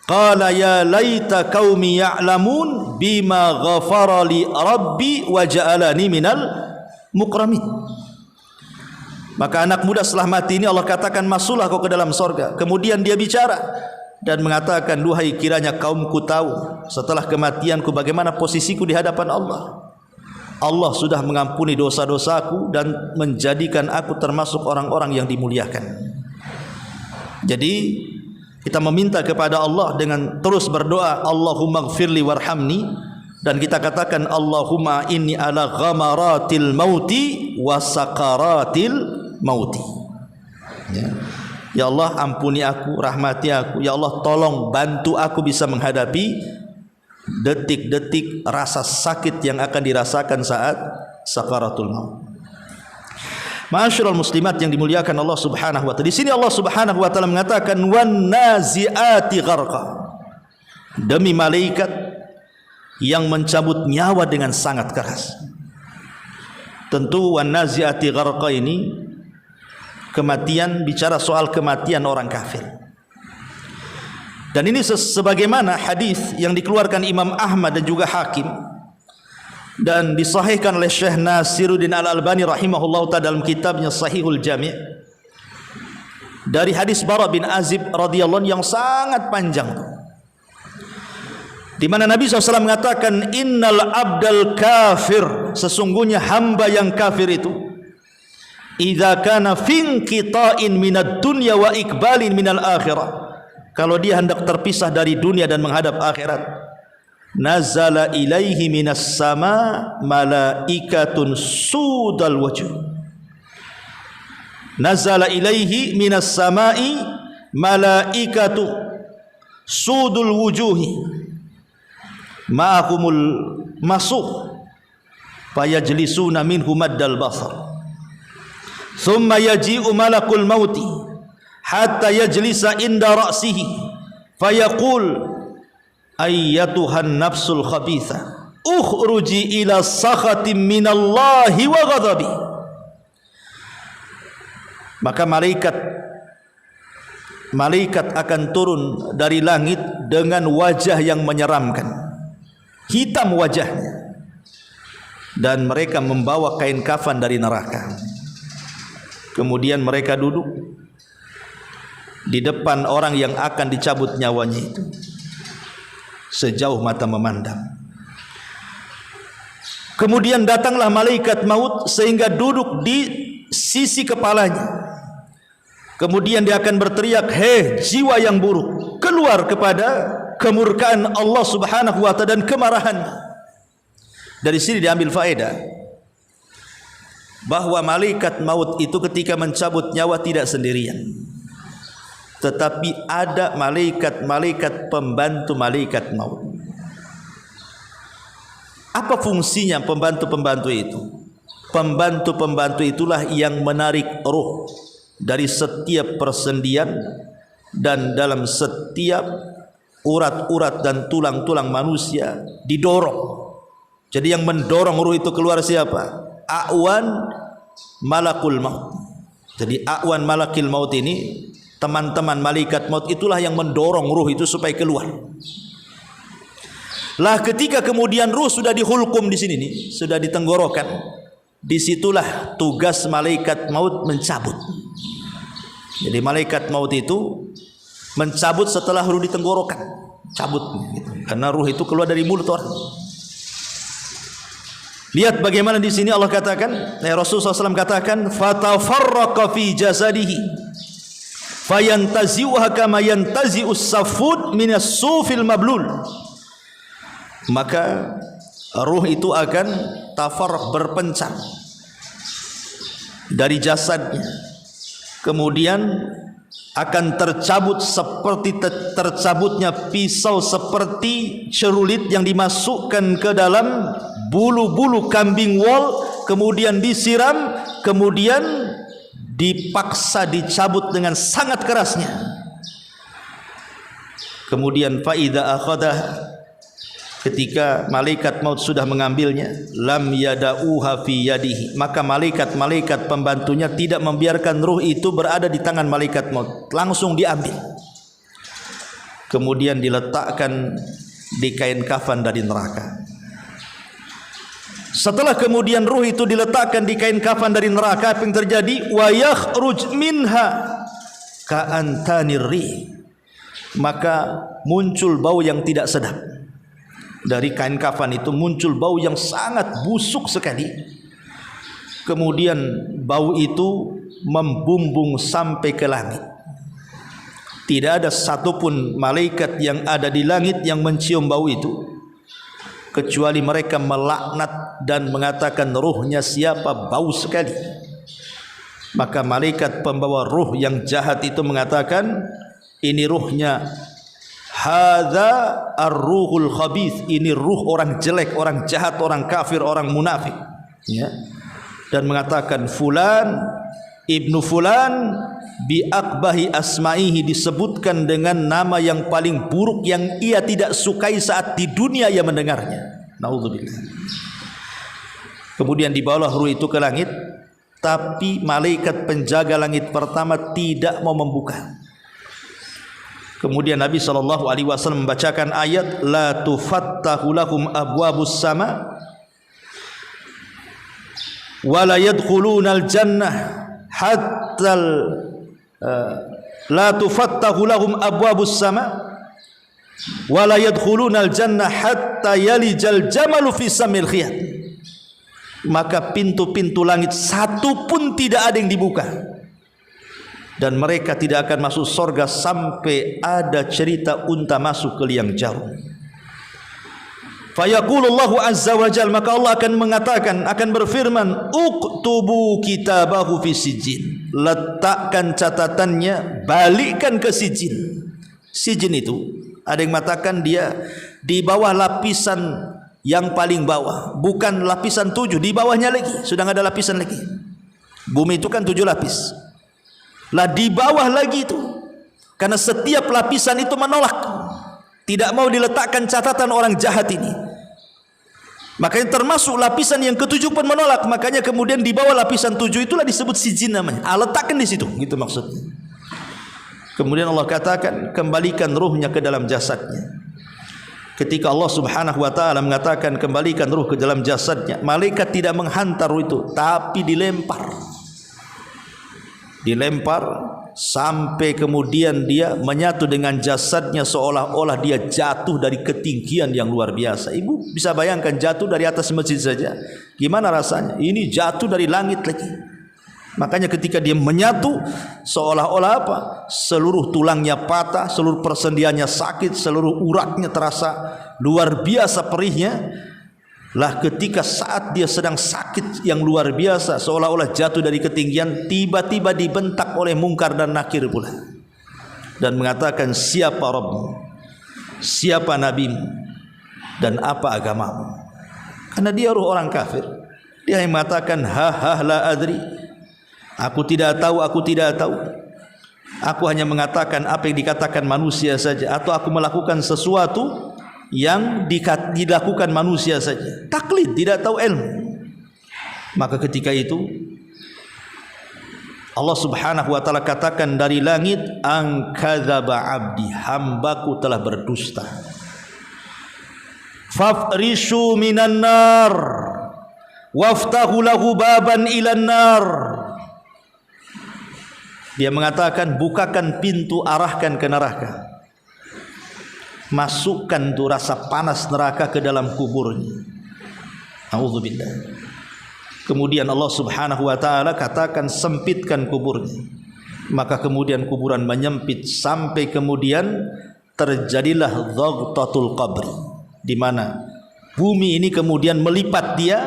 qala ya laita qaumi ya'lamun bima ghafara li rabbi wa ja'alani minal mukramin. Maka anak muda setelah mati ini Allah katakan, masuklah kau ke dalam sorga. Kemudian dia bicara dan mengatakan, duhai kiranya kaumku tahu setelah kematianku bagaimana posisiku di hadapan Allah. Allah sudah mengampuni dosa-dosaku dan menjadikan aku termasuk orang-orang yang dimuliakan. Jadi kita meminta kepada Allah dengan terus berdoa, Allahumma gfirli warhamni, dan kita katakan Allahumma inni ala ghamaratil mauti wa sakaratil mauti. Ya Allah, ampuni aku, rahmati aku. Ya Allah, tolong bantu aku bisa menghadapi detik-detik rasa sakit yang akan dirasakan saat sakaratul maut. Ma'asyiral muslimat yang dimuliakan Allah Subhanahu wa taala. Di sini Allah Subhanahu wa taala mengatakan wan naziati gharqa. Demi malaikat yang mencabut nyawa dengan sangat keras. Tentu wan naziati gharqa ini kematian, bicara soal kematian orang kafir. Dan ini sebagaimana hadis yang dikeluarkan Imam Ahmad dan juga Hakim dan disahihkan oleh Syekh Nasiruddin Al-Albani rahimahullah ta'ala dalam kitabnya Sahihul Jami' dari hadis Bara bin Azib radhiyallahu anhu yang sangat panjang, di mana Nabi SAW mengatakan, innal abdal kafir, sesungguhnya hamba yang kafir itu, idza kana finqita'in minad dunya wa iqbalin minal akhirah, kalau dia hendak terpisah dari dunia dan menghadap akhirat, nazala ilaihi minas sama malaikatun sudal wajh, nazala ilaihi minas samai malaikatu sudul wujuhi ma'akumul masuh fayajlisuna minhu maddal basar thumma yaji'u malakul mauti hatta yajlisa inda ra'sihi fayaqul ayyatuhan nafsul khabitha ukhruji ila sakhatin minallahi wa ghadabi. Maka malaikat akan turun dari langit dengan wajah yang menyeramkan, hitam wajahnya, dan mereka membawa kain kafan dari neraka. Kemudian mereka duduk di depan orang yang akan dicabut nyawanya itu sejauh mata memandang. Kemudian datanglah malaikat maut sehingga duduk di sisi kepalanya. Kemudian dia akan berteriak, hei jiwa yang buruk, keluar kepada kemurkaan Allah Subhanahu wa ta'ala dan kemarahannya. Dari sini diambil faedah bahwa malaikat maut itu ketika mencabut nyawa tidak sendirian, tetapi ada malaikat-malaikat pembantu malaikat maut. Apa fungsinya pembantu-pembantu itu? Pembantu-pembantu itulah yang menarik ruh dari setiap persendian dan dalam setiap urat-urat dan tulang-tulang manusia didorong. Jadi yang mendorong ruh itu keluar siapa? A'wan malakul maut. Jadi a'wan malakil maut ini, teman-teman malaikat maut itulah yang mendorong ruh itu supaya keluar. Lah ketika kemudian ruh sudah dihulkum di sini nih, sudah ditenggorokan, disitulah tugas malaikat maut mencabut. Jadi malaikat maut itu mencabut setelah ruh ditenggorokan, cabut gitu. Karena ruh itu keluar dari mulut orang. Lihat bagaimana di sini Allah katakan, Rasulullah SAW katakan, fatafarraqa fi jasadihi fayantazi'uha kama yantazi'us safud minas sufil mablul. Maka ruh itu akan tafarraq, berpencar dari jasadnya, kemudian akan tercabut seperti tercabutnya pisau, seperti cerulit yang dimasukkan ke dalam bulu-bulu kambing wol, kemudian disiram, kemudian dipaksa dicabut dengan sangat kerasnya. Kemudian faida akhadah, ketika malaikat maut sudah mengambilnya, lam yada'uha fi yadihi, maka malaikat-malaikat pembantunya tidak membiarkan ruh itu berada di tangan malaikat maut, langsung diambil, kemudian diletakkan di kain kafan dari neraka. Setelah kemudian ruh itu diletakkan di kain kafan dari neraka, apa yang terjadi? Wa yakhruj minha ka'antanir rih, maka muncul bau yang tidak sedap. Dari kain kafan itu muncul bau yang sangat busuk sekali. Kemudian bau itu membumbung sampai ke langit. Tidak ada satupun malaikat yang ada di langit yang mencium bau itu, kecuali mereka melaknat dan mengatakan, ruhnya siapa, bau sekali. Maka malaikat pembawa ruh yang jahat itu mengatakan, ini ruhnya, hadza ar-ruhul khabith, ini ruh orang jelek, orang jahat, orang kafir, orang munafik, ya. Dan mengatakan, fulan ibnu fulan bi akbahi asma'ihi, disebutkan dengan nama yang paling buruk yang ia tidak sukai saat di dunia ia mendengarnya. Naudzubillah. Kemudian dibawalah ruh itu ke langit, tapi malaikat penjaga langit pertama tidak mau membuka. Kemudian Nabi SAW membacakan ayat, la tufattahu lahum abwabus sama wala yadkhulunal jannah hatta la tufattahu lahum abwabus sama wala yadkhulunal jannah hatta yalijal jamalu fi samil khiyat. Maka pintu-pintu langit satu pun tidak ada yang dibuka, dan mereka tidak akan masuk surga sampai ada cerita unta masuk ke liang jarum. Fayaqulullahu azza wa jalla, maka Allah akan mengatakan, akan berfirman, uktubu kitabahu fi sijin, letakkan catatannya, balikkan ke sijin. Sijin itu ada yang mengatakan dia di bawah lapisan yang paling bawah, bukan lapisan 7, di bawahnya lagi, sudah ada lapisan lagi. Bumi itu kan 7 lapis. Lah di bawah lagi itu, karena setiap lapisan itu menolak, tidak mau diletakkan catatan orang jahat ini. Makanya termasuk lapisan yang ke-7 pun menolak. Makanya kemudian di bawah lapisan 7 itulah disebut sijin namanya. Letakkan di situ, gitu maksudnya. Kemudian Allah katakan, kembalikan ruhnya ke dalam jasadnya. Ketika Allah subhanahu wa ta'ala mengatakan kembalikan ruh ke dalam jasadnya, malaikat tidak menghantar ruh itu, tapi dilempar sampai kemudian dia menyatu dengan jasadnya, seolah-olah dia jatuh dari ketinggian yang luar biasa. Ibu bisa bayangkan jatuh dari atas masjid saja, gimana rasanya? Ini jatuh dari langit lagi. Makanya ketika dia menyatu, seolah-olah apa? Seluruh tulangnya patah, seluruh persendiannya sakit, seluruh uratnya terasa luar biasa perihnya. Lah ketika saat dia sedang sakit yang luar biasa, seolah-olah jatuh dari ketinggian, tiba-tiba dibentak oleh Mungkar dan Nakir pula, dan mengatakan, siapa Rabbmu, siapa nabimu, dan apa agamamu? Karena dia ruh orang kafir. Dia yang mengatakan, la adri, aku tidak tahu, aku tidak tahu. Aku hanya mengatakan apa yang dikatakan manusia saja, atau aku melakukan sesuatu yang dilakukan manusia saja. Taklid, tidak tahu ilmu. Maka ketika itu Allah subhanahu wa ta'ala katakan dari langit, an kadzaba abdi, hambaku telah berdusta. Fafrishu minan nar waftahu lahu baban ilan nar. Dia mengatakan, bukakan pintu, arahkan ke neraka, masukkan tu rasa panas neraka ke dalam kuburnya. A'udzubillah. Kemudian Allah subhanahu wa ta'ala katakan, sempitkan kuburnya. Maka kemudian kuburan menyempit sampai kemudian terjadilah dhaghtatul qabri, di mana bumi ini kemudian melipat dia,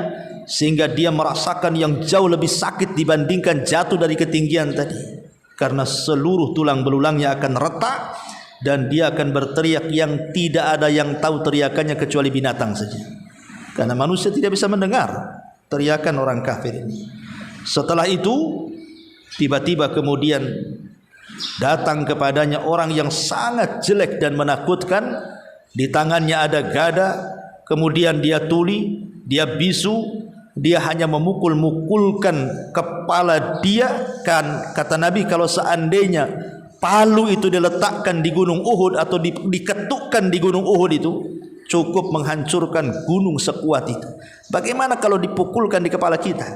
sehingga dia merasakan yang jauh lebih sakit dibandingkan jatuh dari ketinggian tadi. Karena seluruh tulang belulangnya akan retak, dan dia akan berteriak yang tidak ada yang tahu teriakannya kecuali binatang saja. Karena manusia tidak bisa mendengar teriakan orang kafir ini. Setelah itu tiba-tiba kemudian datang kepadanya orang yang sangat jelek dan menakutkan. Di tangannya ada gada, kemudian dia tuli, dia bisu, dia hanya memukul-mukulkan kepala dia. Kan kata Nabi, kalau seandainya palu itu diletakkan di gunung Uhud atau diketukkan di gunung Uhud, itu cukup menghancurkan gunung sekuat itu. Bagaimana kalau dipukulkan di kepala kita?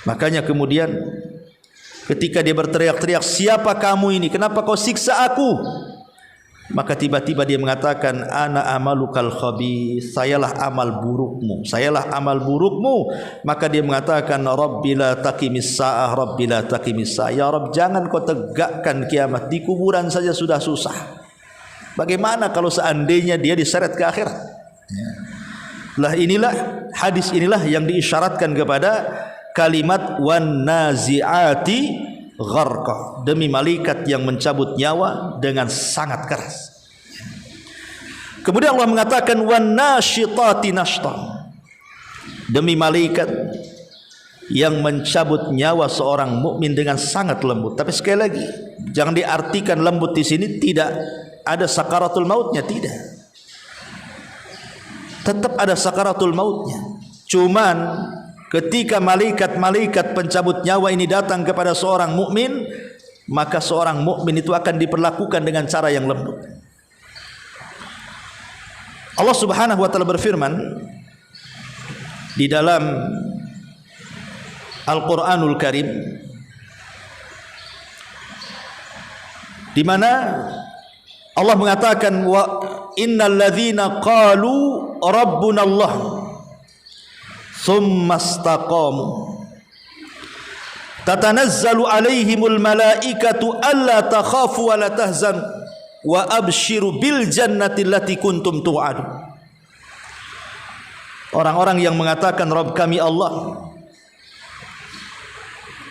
Makanya kemudian ketika dia berteriak-teriak, siapa kamu ini? Kenapa kau siksa aku? Maka tiba-tiba dia mengatakan, ana amalukal khabith, sayalah amal burukmu, sayalah amal burukmu. Maka dia mengatakan, Rabbi la taqimis sa'ah, Rabbi la taqimis sa'ah. Ya Rabb, jangan kau tegakkan kiamat, di kuburan saja sudah susah. Bagaimana kalau seandainya dia diseret ke akhirat? Lah inilah hadis inilah yang diisyaratkan kepada kalimat wan nazi'ati gharqa, demi malaikat yang mencabut nyawa dengan sangat keras. Kemudian Allah mengatakan wan nasyitati nashta, demi malaikat yang mencabut nyawa seorang mukmin dengan sangat lembut. Tapi sekali lagi, jangan diartikan lembut di sini tidak ada sakaratul mautnya, tidak. Tetap ada sakaratul mautnya. Cuman ketika malaikat-malaikat pencabut nyawa ini datang kepada seorang mukmin, maka seorang mukmin itu akan diperlakukan dengan cara yang lembut. Allah Subhanahu wa taala berfirman di dalam Al-Quranul Karim, di mana Allah mengatakan, wa innal ladzina qalu rabbunallah tsumma istaqamu tatanazzalu alaihimul malaikatu alla takhafu wa la tahzanu wa abshiru bil jannati allati kuntum tu'adun. Orang-orang yang mengatakan Rabb kami Allah,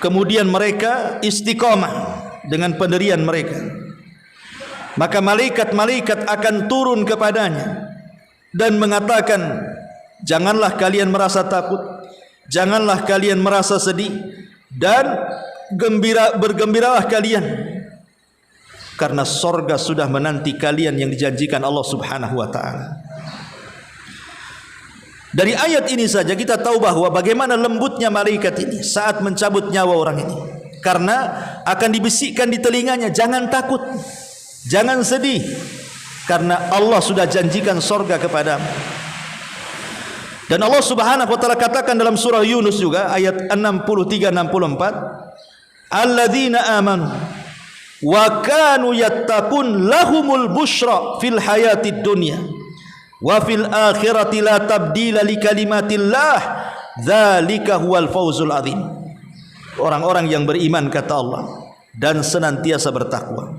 kemudian mereka istiqamah dengan pendirian mereka, maka malaikat-malaikat akan turun kepadanya dan mengatakan, janganlah kalian merasa takut, janganlah kalian merasa sedih, dan bergembiralah kalian, karena sorga sudah menanti kalian yang dijanjikan Allah Subhanahu wa ta'ala. Dari ayat ini saja kita tahu bahwa bagaimana lembutnya malaikat ini saat mencabut nyawa orang ini, karena akan dibisikkan di telinganya, jangan takut, jangan sedih, karena Allah sudah janjikan sorga kepadamu. Dan Allah Subhanahu wa ta'ala katakan dalam surah Yunus juga ayat 63-64, alladzina amanu wa kanu yattaqun lahumul busyra fil hayatid dunya wa fil akhirati la tabdila li kalimatillah dzalika huwal fawzul adzim. Orang-orang yang beriman, kata Allah, dan senantiasa bertakwa,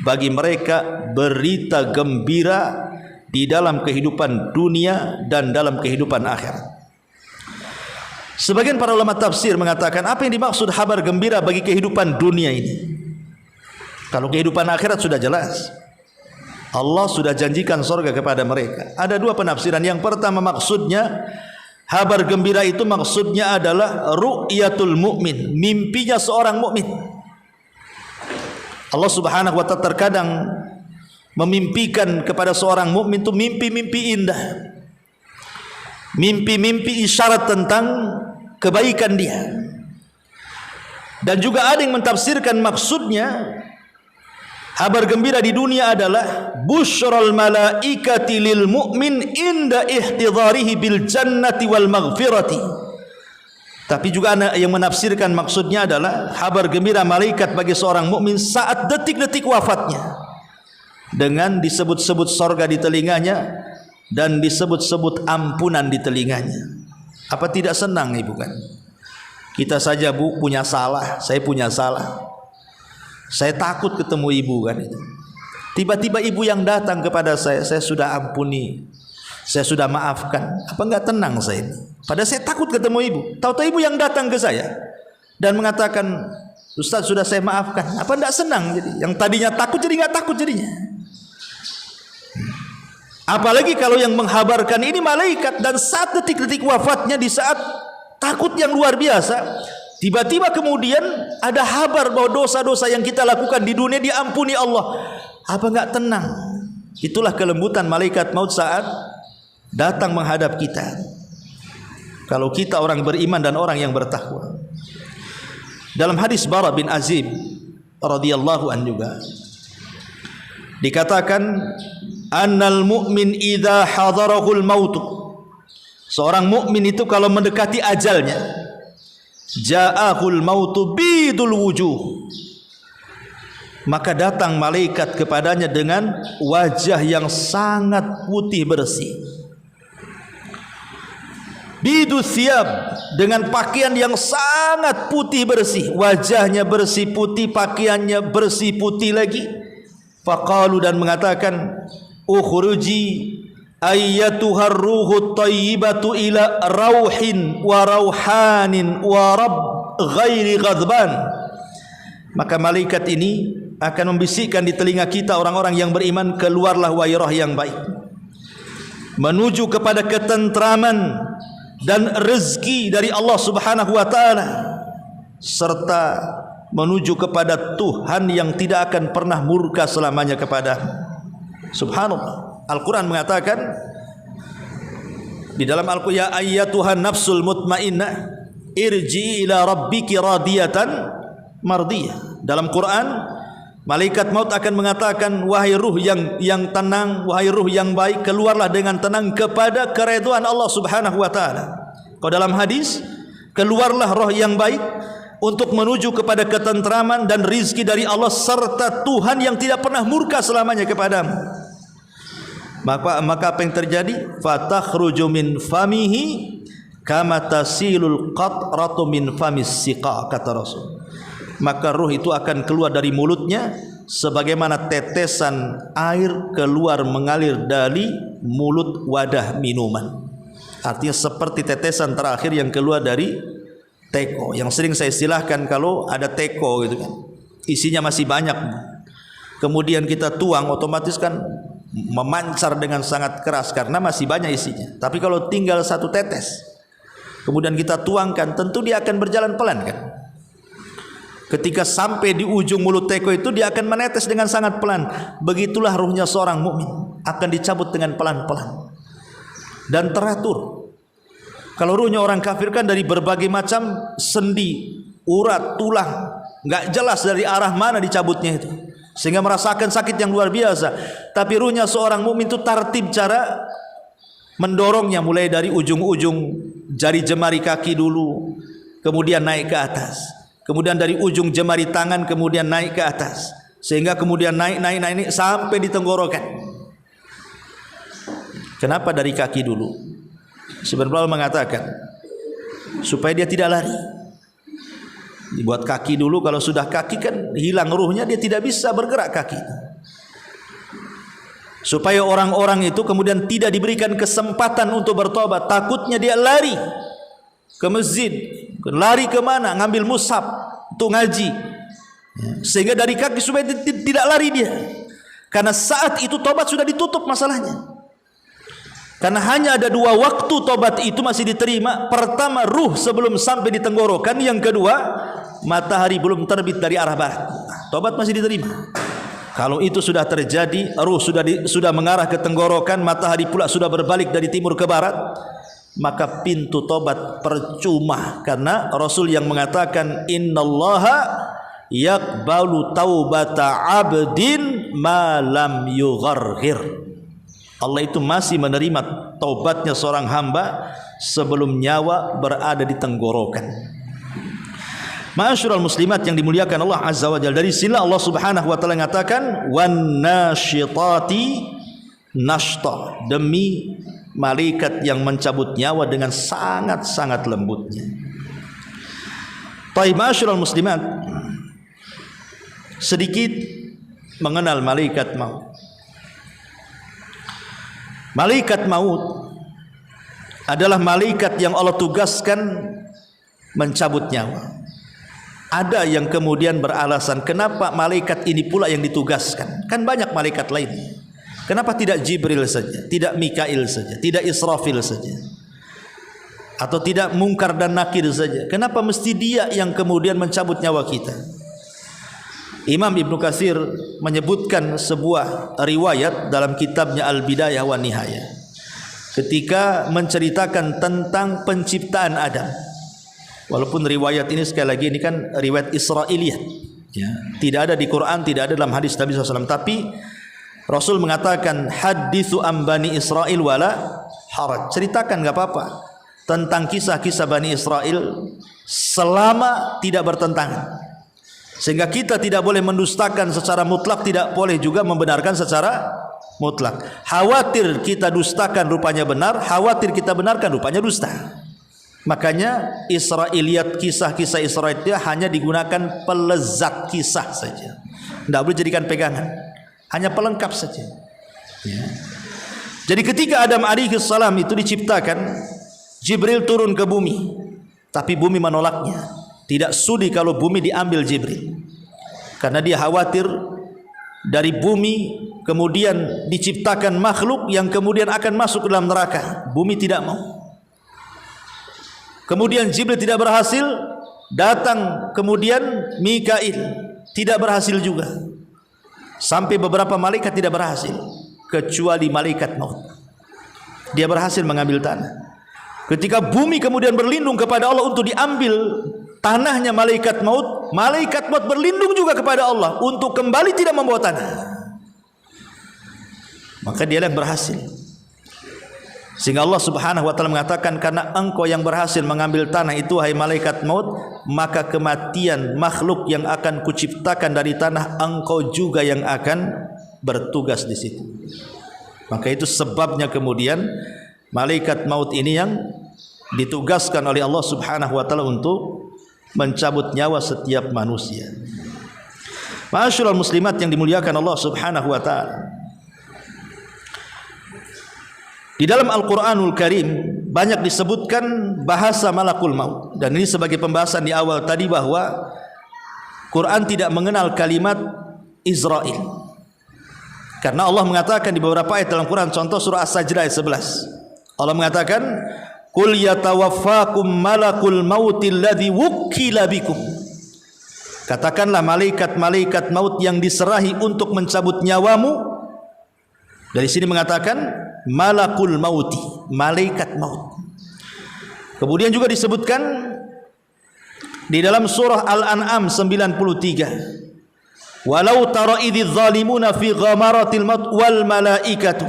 bagi mereka berita gembira di dalam kehidupan dunia dan dalam kehidupan akhirat. Sebagian para ulama tafsir mengatakan, apa yang dimaksud kabar gembira bagi kehidupan dunia ini? Kalau kehidupan akhirat sudah jelas, Allah sudah janjikan surga kepada mereka. Ada dua penafsiran. Yang pertama, maksudnya kabar gembira itu maksudnya adalah ru'yatul mu'min, mimpinya seorang mukmin. Allah Subhanahu wa ta'ala terkadang memimpikan kepada seorang mukmin itu mimpi-mimpi indah, mimpi-mimpi isyarat tentang kebaikan dia. Dan juga ada yang mentafsirkan maksudnya kabar gembira di dunia adalah busyral malaikati lil mu'min inda ihtidharihi bil jannati wal maghfirati. Tapi juga ada yang menafsirkan maksudnya adalah kabar gembira malaikat bagi seorang mukmin saat detik-detik wafatnya, dengan disebut-sebut sorga di telinganya dan disebut-sebut ampunan di telinganya. Apa tidak senang ibu kan? Kita saja bu punya salah, saya punya salah, saya takut ketemu ibu kan itu. Tiba-tiba ibu yang datang kepada saya sudah ampuni, saya sudah maafkan. Apa enggak tenang saya ini? Padahal saya takut ketemu ibu. Tahu-tahu ibu yang datang ke saya dan mengatakan, Ustaz sudah saya maafkan. Apa enggak senang jadi? Yang tadinya takut jadi enggak takut jadinya. Apalagi kalau yang menghabarkan ini malaikat, dan saat detik-detik wafatnya, di saat takut yang luar biasa, tiba-tiba kemudian ada kabar bahwa dosa-dosa yang kita lakukan di dunia diampuni Allah. Apa enggak tenang? Itulah kelembutan malaikat maut saat datang menghadap kita, kalau kita orang beriman dan orang yang bertakwa. Dalam hadis Bara bin Azib radhiyallahu anhu juga dikatakan, annal mu'min idza hadarahul maut, seorang mukmin itu kalau mendekati ajalnya, ja'ahul mautu bidul wujuh, maka datang malaikat kepadanya dengan wajah yang sangat putih bersih. Bidus siyab, dengan pakaian yang sangat putih bersih, wajahnya bersih putih, pakaiannya bersih putih lagi. Faqalu, dan mengatakan, ukhruji ayyatuhar ruhut tayyibatu ila rauhin wa rauhanin wa rabb ghairi ghadban. Maka malaikat ini akan membisikkan di telinga kita orang-orang yang beriman, keluarlah wahai roh yang baik, menuju kepada ketentraman dan rezeki dari Allah Subhanahu wa ta'ala, serta menuju kepada Tuhan yang tidak akan pernah murka selamanya kepada. Subhanallah. Al-Quran mengatakan di dalam Al-Quran, ya ayyatuhan nafsul mutmainnah irji ila rabbiki radiyatan mardiyah. Dalam Quran, malaikat maut akan mengatakan, wahai ruh yang tenang, wahai ruh yang baik, keluarlah dengan tenang kepada keridhaan Allah Subhanahu wa ta'ala. Kalau dalam hadis, keluarlah roh yang baik untuk menuju kepada ketentraman dan rizki dari Allah serta Tuhan yang tidak pernah murka selamanya kepadamu. Maka apa yang terjadi? Fatakhruju min famihi kama tasilul qatratu min famis siqa, kata Rasul. Maka ruh itu akan keluar dari mulutnya sebagaimana tetesan air keluar mengalir dari mulut wadah minuman. Artinya seperti tetesan terakhir yang keluar dari teko, yang sering saya istilahkan kalau ada teko gitu kan, isinya masih banyak, kemudian kita tuang, otomatis kan memancar dengan sangat keras karena masih banyak isinya. Tapi kalau tinggal satu tetes kemudian kita tuangkan, tentu dia akan berjalan pelan kan. Ketika sampai di ujung mulut teko itu, dia akan menetes dengan sangat pelan. Begitulah ruhnya seorang mukmin, akan dicabut dengan pelan-pelan dan teratur. Kalau ruhnya orang kafir kan dari berbagai macam sendi, urat, tulang, nggak jelas dari arah mana dicabutnya itu, sehingga merasakan sakit yang luar biasa. Tapi ruhnya seorang mukmin itu tertib cara mendorongnya, mulai dari ujung-ujung jari jemari kaki dulu, kemudian naik ke atas, kemudian dari ujung jemari tangan kemudian naik ke atas, sehingga kemudian naik sampai di tenggorokan. Kenapa dari kaki dulu? Sebenarnya mengatakan supaya dia tidak lari. Dibuat kaki dulu, kalau sudah kaki kan hilang ruhnya, dia tidak bisa bergerak kaki. Supaya orang-orang itu kemudian tidak diberikan kesempatan untuk bertobat, takutnya dia lari ke masjid, lari kemana, ngambil mushaf untuk ngaji, sehingga dari kaki supaya tidak lari dia. Karena saat itu tobat sudah ditutup masalahnya. Karena hanya ada dua waktu tobat itu masih diterima. Pertama ruh sebelum sampai di tenggorokan, yang kedua matahari belum terbit dari arah barat, tobat masih diterima. Kalau itu sudah terjadi, ruh sudah mengarah ke tenggorokan, matahari pula sudah berbalik dari timur ke barat, maka pintu tobat percuma. Karena Rasul yang mengatakan innallaha yaqbalu taubata abdin ma lam yugharghir. Allah itu masih menerima taubatnya seorang hamba sebelum nyawa berada di tenggorokan. Ma'asyiral muslimat yang dimuliakan Allah Azza wa Jalla, dari sini Allah Subhanahu wa taala mengatakan wan nasyitati nashta, demi malaikat yang mencabut nyawa dengan sangat-sangat lembutnya. Baik, ma'asyiral muslimat, sedikit mengenal malaikat maut. Malaikat maut adalah malaikat yang Allah tugaskan mencabut nyawa. Ada yang kemudian beralasan, kenapa malaikat ini pula yang ditugaskan? Kan banyak malaikat lain. Kenapa tidak Jibril saja, tidak Mikail saja, tidak Israfil saja, atau tidak Munkar dan Nakir saja? Kenapa mesti dia yang kemudian mencabut nyawa kita? Imam Ibnu Katsir menyebutkan sebuah riwayat dalam kitabnya Al-Bidayah wa Nihayah ketika menceritakan tentang penciptaan Adam. Walaupun riwayat ini sekali lagi ini kan riwayat Israiliyat, ya, tidak ada di Quran, tidak ada dalam hadis Nabi SAW. Tapi Rasul mengatakan hadithu am bani Israil wala haraj, ceritakan nggak apa-apa tentang kisah-kisah Bani Israel selama tidak bertentangan. Sehingga kita tidak boleh mendustakan secara mutlak, tidak boleh juga membenarkan secara mutlak. Khawatir kita dustakan rupanya benar, khawatir kita benarkan rupanya dusta. Makanya Israiliyat, kisah-kisah Israil itu hanya digunakan pelezat kisah saja, tidak boleh jadikan pegangan, hanya pelengkap saja, ya. Jadi ketika Adam alaihissalam itu diciptakan, Jibril turun ke bumi, tapi bumi menolaknya. Tidak sudi kalau bumi diambil Jibril, karena dia khawatir dari bumi kemudian diciptakan makhluk yang kemudian akan masuk ke dalam neraka. Bumi tidak mau. Kemudian Jibril tidak berhasil, datang kemudian Mikail, tidak berhasil juga. Sampai beberapa malaikat tidak berhasil, kecuali malaikat maut. Dia berhasil mengambil tanah. Ketika bumi kemudian berlindung kepada Allah untuk diambil tanahnya malaikat maut berlindung juga kepada Allah untuk kembali tidak membawa tanah. Maka dia yang berhasil. Sehingga Allah Subhanahu wa taala mengatakan, karena engkau yang berhasil mengambil tanah itu hai malaikat maut, maka kematian makhluk yang akan kuciptakan dari tanah engkau juga yang akan bertugas di situ. Maka itu sebabnya kemudian malaikat maut ini yang ditugaskan oleh Allah Subhanahu wa taala untuk mencabut nyawa setiap manusia. Ma'asyiral muslimat yang dimuliakan Allah Subhanahu wa taala, di dalam Al-Quranul Karim banyak disebutkan bahasa malakul maut. Dan ini sebagai pembahasan di awal tadi bahwa Quran tidak mengenal kalimat Israel. Karena Allah mengatakan di beberapa ayat dalam Quran, contoh surah As-Sajdah ayat 11. Allah mengatakan, "Qul yatawaffakum malakul mautil ladzi wukkila bikum." Katakanlah malaikat-malaikat maut yang diserahi untuk mencabut nyawamu. Dari sini mengatakan malakul mauti, malaikat maut. Kemudian juga disebutkan di dalam surah Al-An'am 93, walau tara idz zalimuna fi ghamaratil maut wal malaikatu.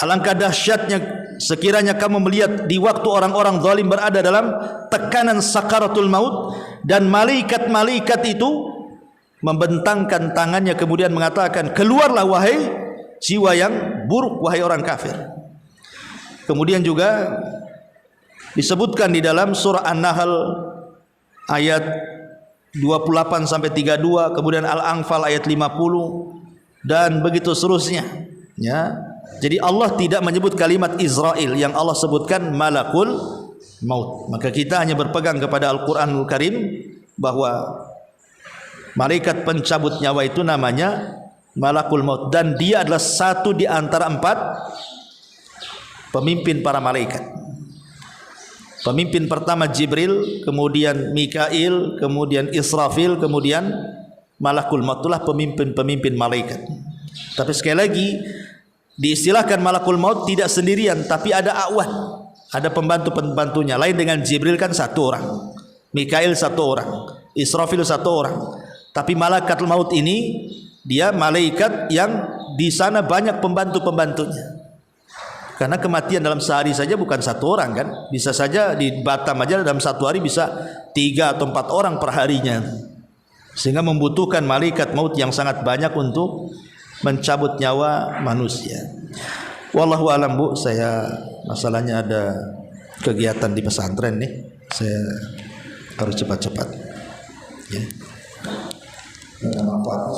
Alangkah dahsyatnya sekiranya kamu melihat di waktu orang-orang zalim berada dalam tekanan sakaratul maut, dan malaikat-malaikat itu membentangkan tangannya kemudian mengatakan, keluarlah wahai jiwa yang buruk, wahai orang kafir. Kemudian juga disebutkan di dalam surah An-Nahl ayat 28 sampai 32, kemudian Al-Anfal ayat 50 dan begitu seterusnya, ya. Jadi Allah tidak menyebut kalimat Israel, yang Allah sebutkan malakul maut. Maka kita hanya berpegang kepada Al-Qur'anul Karim bahwa malaikat pencabut nyawa itu namanya malakul maut, dan dia adalah satu di antara 4 pemimpin para malaikat. Pemimpin pertama Jibril, kemudian Mikail, kemudian Israfil, kemudian malakul maut. Itulah pemimpin-pemimpin malaikat. Tapi sekali lagi diistilahkan malakul maut tidak sendirian, tapi ada awan, ada pembantu-pembantunya. Lain dengan Jibril kan 1 orang, Mikail 1 orang, Israfil 1 orang. Tapi malaikat maut ini dia malaikat yang di sana banyak pembantu-pembantunya. Karena kematian dalam sehari saja bukan 1 orang kan. Bisa saja di Batam aja dalam 1 hari bisa 3 atau 4 orang per harinya. Sehingga membutuhkan malaikat maut yang sangat banyak untuk mencabut nyawa manusia. Wallahu alam Bu, saya masalahnya ada kegiatan di pesantren nih. Saya harus cepat-cepat. Ya. Dengan manfaat